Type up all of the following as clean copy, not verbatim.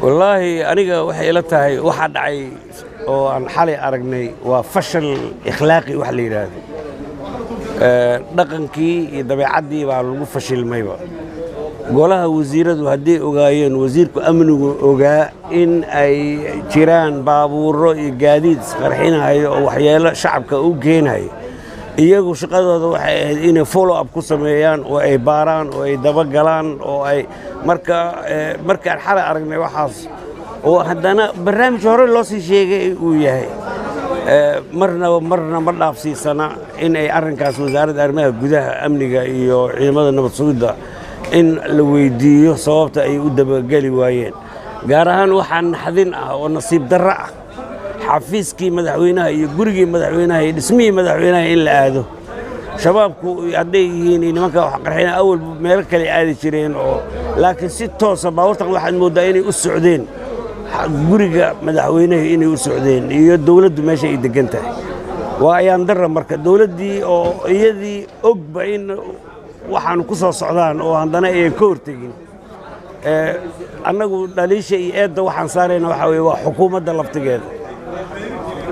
والله أنا وحيلتها واحد عي وأن حالي أرجني وفشل إخلاقي وحلي هذا dhaqankii iyo dabeecadii baa lagu fashilmayba golaha wasiiradu hadii ogaayeen wasiirku amnigu ogaa in ay jiraan baabuuro iyo gaadiid qarxinayo oo waxyeelo shacabka u geenayo iyagu shaqadooda waxay ahayd inay follow up ku sameeyaan oo ay baaraan oo ay daba galaan oo ay markaan xalay aragnay waxaas oo haddana barnaamij hore loo sii sheegay uu yahay marna ma dhaafsiisana in ay arrinkaas wasaaradda arrimaha gudaha amniga iyo ciidamada nabad sugidda in la weydiiyo sababta ay u dabageli waayeen gaar ahaan waxaa naxdin ah oo nasiib darro ah xafiiskii madaxweynaha iyo gurigii madaxweynaha iyo dhismihii madaxweynaha in la aado shabaabku hadday yihiin nimanka wax qarxina awal meelo kale aadi jireen oo laakiin si toosa baabuurtan waxaad moodaa inay u socdeen guriga madaxweynaha inay u socdeen iyo dawladdu meesha ay degan tahay waa ayaan darra marka dawladdii oo iyadii ogba in waxaan ku soo socdaan oo haddana ay ka hortagin annagu dhaliisha iyo eedda waxaan saarayna waxa weeye waa xukuumadda laftigeeda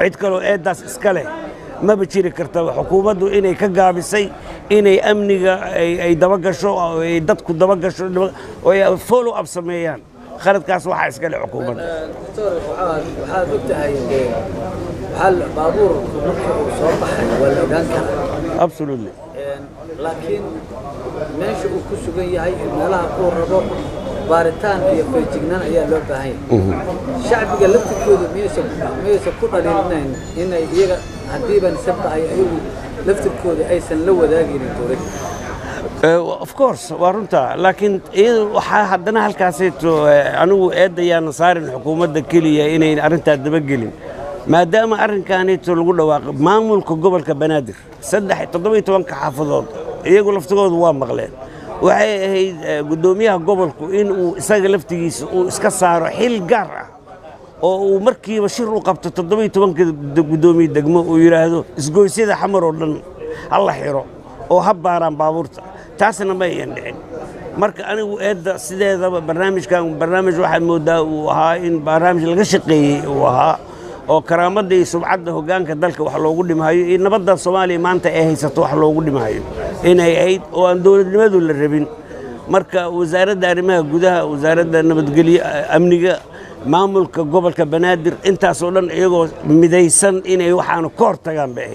cid kaloo eeddaas iska leh maba jiri kartaba xukuumaddu inay ka gaabisay inay amniga ay daba gasho oo ay dadku daba gasho oo ay follow up sameeyaan خالدكاس waxaa iska leh xukuumadda doctor waxaad ogtahay hal baabuur soo baxay wala ogaan kara absolutely laakiin meesha uu ku sugan yahay meelaha uu rabo baaritaan iyo feejignaan ayaa loo baahan yahay shacbiga laftirkooda miyaysan ku dhaliilnayn inay iyaga hadii ban sabta ay laftirkooda aysan la wadaagin dowladda of course warunta laakiin waxa haddana halkaasayto anigu eedayaan saarin xukuumadda kaliya inay arinta daba gelin maadaama arrinkaanito lagu dhawaaqo maamulka gobolka Banaadir 17 xaafadood iyagu laftigoodu waa maqleen waxay ahayd gudoomiyaha gobolku in uu isaga laftigiisa uu iska saaro xil gaar ah oo uu markiiba shir u qabto 17 gudoomiye degmo uu yiraahdo isgoysyada xamar oo dhan alla xiro oo habbaaraan baabuurta taasna ma yeelin marka anigu eedda sideedaba barnaamijkan barnaamij waxa moodaa uu ahaa in barnaamij laga shaqeeyay uu ahaa oo karaamada iyo subcadda hoggaanka dalka wax loogu dhimayo in nabadda Soomaaliya maanta ay haysato wax loogu dhimayo inay ahayd oo aan dawladnimadu la rabin marka wasaaradda arrimaha gudaha wasaaradda nabadgelyo amniga maamulka gobolka Banaadir intaas oo dhan iyagoo midaysan inay waxaan ka hortagaan bay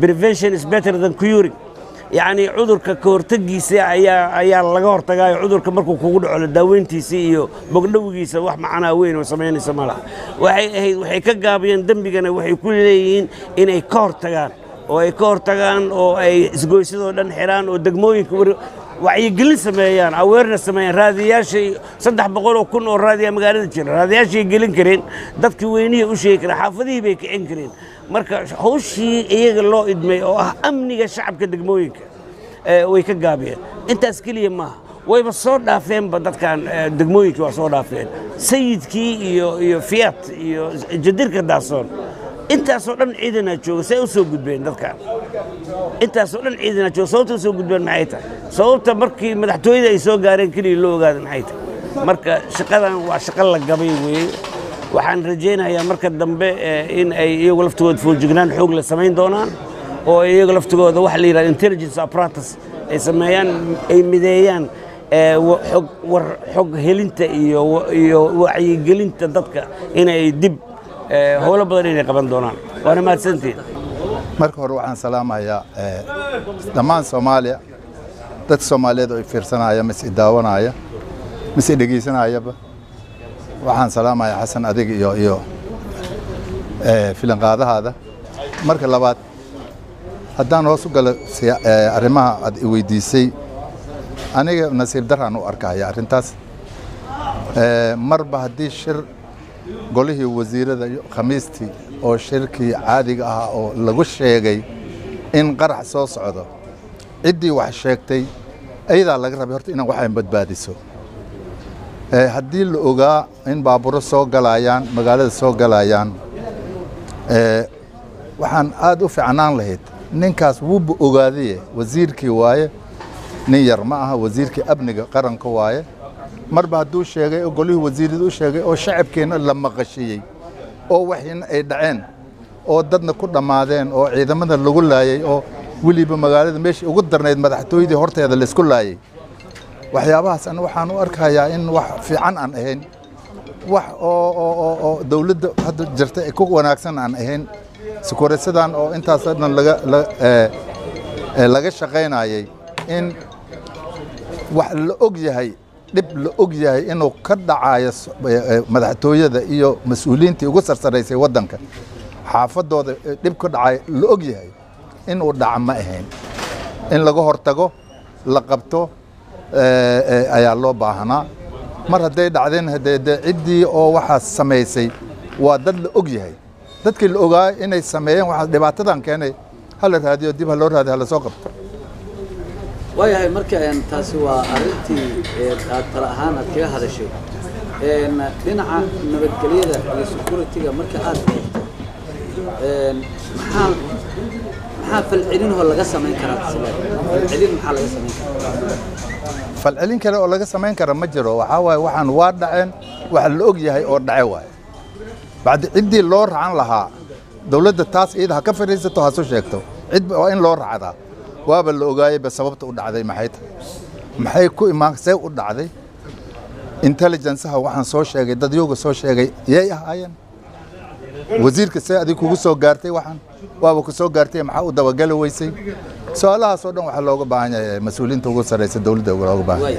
prevention is better than curing يعني cudurka ka hortagiisa ayaa laga hortagay cudurka markuu kugu dhaco daaweyntiisa iyo bogdhowgiisa wax macna weyn oo sameynaysa malaha waxay ka gaabiyeen dambigana waxay ku leeyihiin inay ka hortagaan oo ay isgoysadoo dhan xiraan oo degmooyinka wacyigelin sameeyaan awareness sameeyaan raadiyaasha 300,000 oo raadiya magaalada jira raadiyaasha gelin kareen dadkii weynihi u sheegi kareen xaafadihii bay kicin kareen marka hawshii iyaga loo idmay oo ah amniga shacabka degmooyinka way ka gaabiyeen intaas kaliya ma wayba soo dhaafeen dadkan degmooyinka waa soo dhaafeen sayidkii iyo fiat iyo jadirka daasoon intaas oo dhan ciidana jooga say u soo gudbeen dadkan intaas oo dhan ciidana jooga sababta soo gudbeen maxay tahay sababta markii madaxtooyada ay soo gaareen kaliya loo ogaado maxay tahay marka shaqadan waa shaqo la gabay weeye waxaan rajaynayaa marka dambe in ay iyagu laftooda foojignaan xoog la samayn doonaan oo iyagu laftooda wax la yiraahdo intelligence apparatus ay sameeyaan ay mideeyaan xog helinta iyo wacyigelinta dadka inay dib howlo badan inay qaban doonaan waana mahadsantiin marka hore waxaan salaamayaa dhammaan Soomaaliya dadka Soomaaliyeed oo fiirsanaya mis daawanaya mis dhageysanayaba waxaan salaamayaa Xasan adig iyo filan qaadahaada marka labaad haddaan hoos u galo arrimaha aad i weydiisay aniga nasiib daraan u arkaya arrintaas marba haddii shir golihii wasiirada khamiistii oo shirkii caadiga ah oo lagu sheegay in qarax soo socdo ciddii wax sheegtay ayadaa laga rabay horta inaan waxaan badbaadiso haddii la ogaa in baabuuro soo galayaan magaalada soo galayaan waxaan aad u fiicnaan lahayd ninkaas wuuba ogaadee wasiirkii waaye nin yar ma aha wasiirkii amniga qaranka waaye marba hadduu sheegay oo golihii wasiirada u sheegay oo shacabkeenna la maqashiyey oo waxina ay dhaceen oo dadna ku dhammaadeen oo ciidamada lagu laayay oo weliba magaalada meeshii ugu darnayd madaxtooyadii horteeda laysku laayay waxyaabahaas ana waxaan u arkayaa in wax fiican aan ahayn wax oo dawladda hadda jirta ee ku wanaagsan aan ahayn sikooraysadan oo intaas dhan laga shaqaynayay in wax la og yahay dhib la og yahay inuu ka dhacayo madaxtooyada iyo mas-uuliyiintii ugu sarsaraysay waddanka xaafadooda dhib ka dhacay la og yahay inuu dhaca ma ahayn in laga hortago la qabto ayaa loo baahanaa mar hadday dhacdeen haddee ciddii oo waxaas samaysay waa dad la og yahay dadkii la ogaa inay sameeyeen waxaas dhibaatadan keenay hala raadiyo dib ha loo raadiyo hala soo qabto waayahay marka taasi waa arrintii aad tala ahaan aad kaga hadashay dhinaca nabadgelyada iyo security-ga marka aad eegto maxaa falcelinoo laga samayn karaa falcelin maxaa laga samayn karaa falcelin kale oo laga samayn kara ma jiro waxaa waaye waxaan waa dhaceen waxa la og yahay oo dhace waaye bacdi ciddii loo racan lahaa dawladda taas iyada ha ka fadhiisato ha soo sheegto cid waa in loo racdaa waaba la ogaayay ba sababta u dhacday maxay tahay maxay ku imaan see u dhacday intelligence-ha waxaan soo sheegay dadyooga soo sheegay yay ahaayeen wasiirka see adig kugu soo gaartay waxaan waaba ku soo gaartay maxaa u dabagali weysay su'aalahaas oo dhan waxaa looga baahan yahay mas-uuliyiinta ugu sarreysa dawladda looga baahan yahay